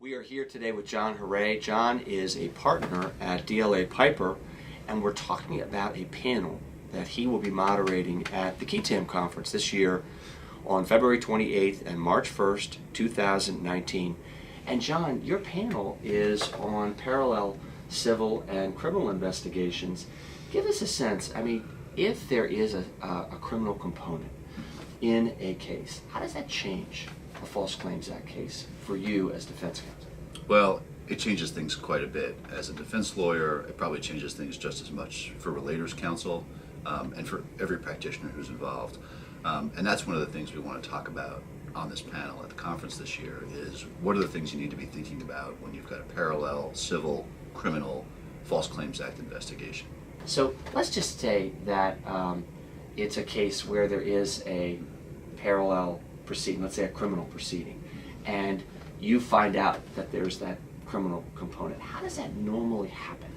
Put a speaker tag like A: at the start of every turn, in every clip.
A: We are here today with John Haray. John is a partner at DLA Piper, and we're talking about a panel that he will be moderating at the Qui Tam conference this year on February 28th and March 1st, 2019. And John, your panel is on parallel civil and criminal investigations. Give us a sense, if there is a criminal component in a case, how does that change a False Claims Act case for you as defense counsel?
B: Well, it changes things quite a bit. As a defense lawyer, it probably changes things just as much for relators counsel and for every practitioner who's involved. And that's one of the things we want to talk about on this panel at the conference this year is what are the things you need to be thinking about when you've got a parallel civil, criminal, False Claims Act investigation.
A: So let's just say that it's a case where there is a parallel proceeding, let's say a criminal proceeding, and you find out that there's that criminal component. How does that normally happen?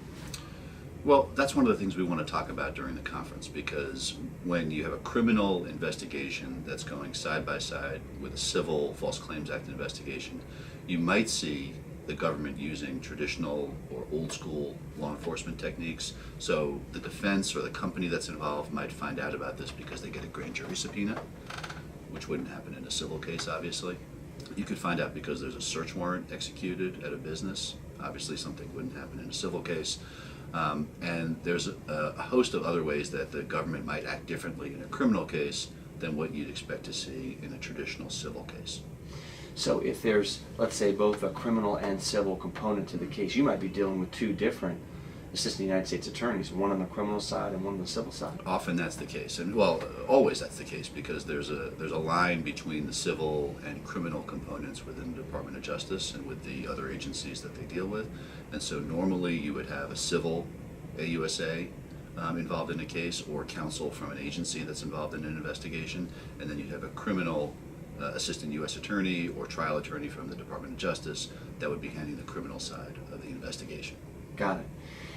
B: Well, that's one of the things we want to talk about during the conference, because when you have a criminal investigation that's going side by side with a civil False Claims Act investigation, you might see the government using traditional or old school law enforcement techniques. So the defense or the company that's involved might find out about this because they get a grand jury subpoena, which wouldn't happen in a civil case, obviously. You could find out because there's a search warrant executed at a business. Obviously, something wouldn't happen in a civil case. And there's a host of other ways that the government might act differently in a criminal case than what you'd expect to see in a traditional civil case.
A: So if there's, let's say, both a criminal and civil component to the case, you might be dealing with two different assistant United States attorneys, one on the criminal side and one on the civil side.
B: Often that's the case, and well, always that's the case, because there's a line between the civil and criminal components within the Department of Justice and with the other agencies that they deal with. And so normally you would have a civil AUSA involved in a case, or counsel from an agency that's involved in an investigation, and then you'd have a criminal assistant U.S. attorney or trial attorney from the Department of Justice that would be handling the criminal side of the investigation.
A: Got it.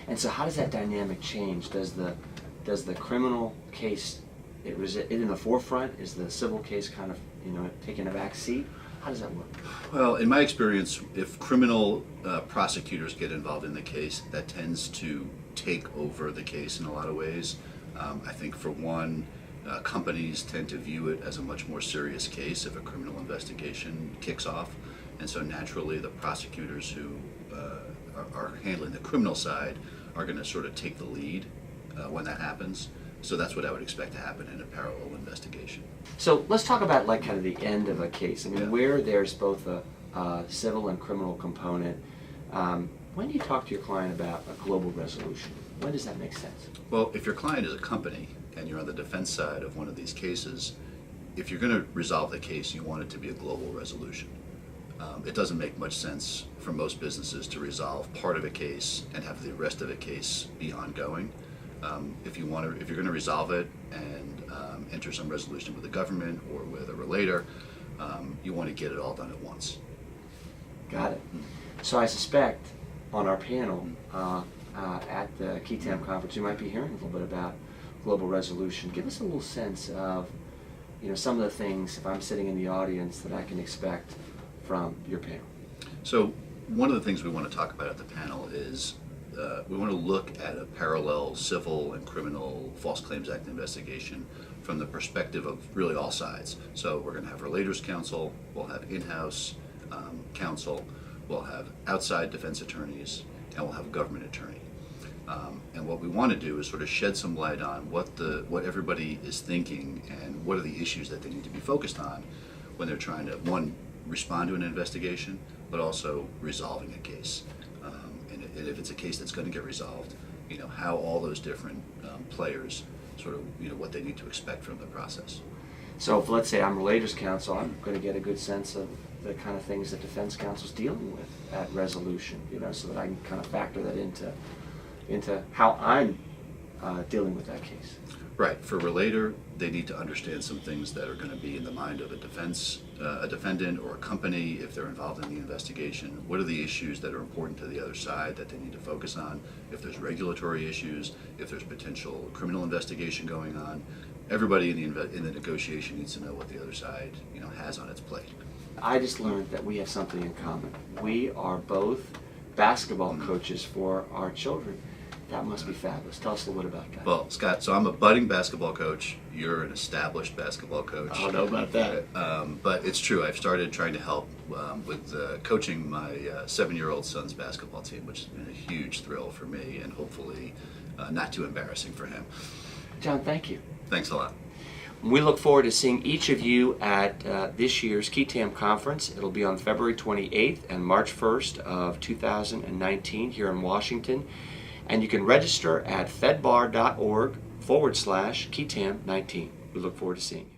A: And so how does that dynamic change? Does the criminal case, is it in the forefront? Is the civil case kind of, taking a back seat? How does that work?
B: Well, in my experience, if criminal prosecutors get involved in the case, that tends to take over the case in a lot of ways. I think for one, companies tend to view it as a much more serious case if a criminal investigation kicks off. And so naturally the prosecutors who are handling the criminal side are going to sort of take the lead when that happens. So that's what I would expect to happen in a parallel investigation.
A: So let's talk about kind of the end of a case.
B: Yeah.
A: Where there's both a civil and criminal component. When do you talk to your client about a global resolution? When does that make sense?
B: Well, if your client is a company and you're on the defense side of one of these cases, if you're going to resolve the case, you want it to be a global resolution. It doesn't make much sense for most businesses to resolve part of a case and have the rest of the case be ongoing. If you're going to resolve it and enter some resolution with the government or with a relator, you want to get it all done at once.
A: Got it. So I suspect on our panel at the Qui Tam conference, you might be hearing a little bit about global resolution. Give us a little sense of, some of the things, if I'm sitting in the audience, that I can expect from your panel.
B: So one of the things we want to talk about at the panel is we want to look at a parallel civil and criminal False Claims Act investigation from the perspective of really all sides. So we're going to have relators counsel, we'll have in-house counsel, we'll have outside defense attorneys, and we'll have a government attorney. And what we want to do is sort of shed some light on what everybody is thinking and what are the issues that they need to be focused on when they're trying to, one, respond to an investigation, but also resolving a case. And if it's a case that's going to get resolved, how all those different players sort of, what they need to expect from the process.
A: So if, let's say, I'm relators counsel, I'm going to get a good sense of the kind of things that defense counsel's dealing with at resolution, so that I can kind of factor that into how I'm dealing with that case.
B: Right. For relator, they need to understand some things that are going to be in the mind of a defendant or a company if they're involved in the investigation. What are the issues that are important to the other side that they need to focus on? If there's regulatory issues, if there's potential criminal investigation going on, everybody in the negotiation needs to know what the other side has on its plate.
A: I just learned that we have something in common. We are both basketball coaches for our children. That must be fabulous. Tell us a little bit about that.
B: Well, Scott, so I'm a budding basketball coach. You're an established basketball coach.
A: I don't know about that.
B: But it's true. I've started trying to help with coaching my 7-year-old son's basketball team, which has been a huge thrill for me and hopefully not too embarrassing for him.
A: John, thank you.
B: Thanks a lot.
A: We look forward to seeing each of you at this year's Qui Tam conference. It'll be on February 28th and March 1st of 2019 here in Washington. And you can register at fedbar.org/Qui Tam 19. We look forward to seeing you.